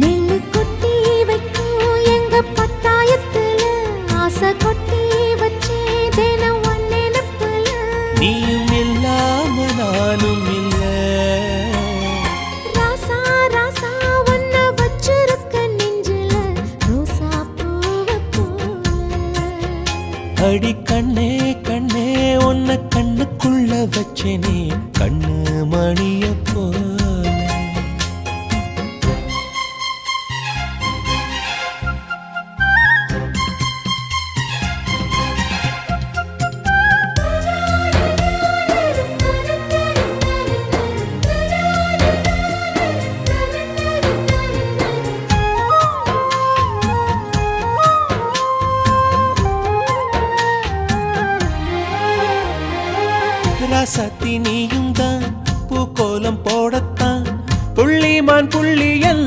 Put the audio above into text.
நெல்லு கொட்டி வைக்கும் எங்க பத்தாயத்துல ஆசை கொட்டி வச்சே தினம் ஒன்னெனப்புல நீயும் இல்லாம நானும் இல்ல ராசா ராசா ஒன்ன வச்சிருக்க நெஞ்சில ரோசா பூவ போல அடி கண்ணே கண்ணே உன்னை கண்ணுக்குள்ள வச்சேனே கண்ணு மணிய போல ராசாத்தி நீயும் தான் பூக்கோலம் போடத்தான் புள்ளிமான் புள்ளி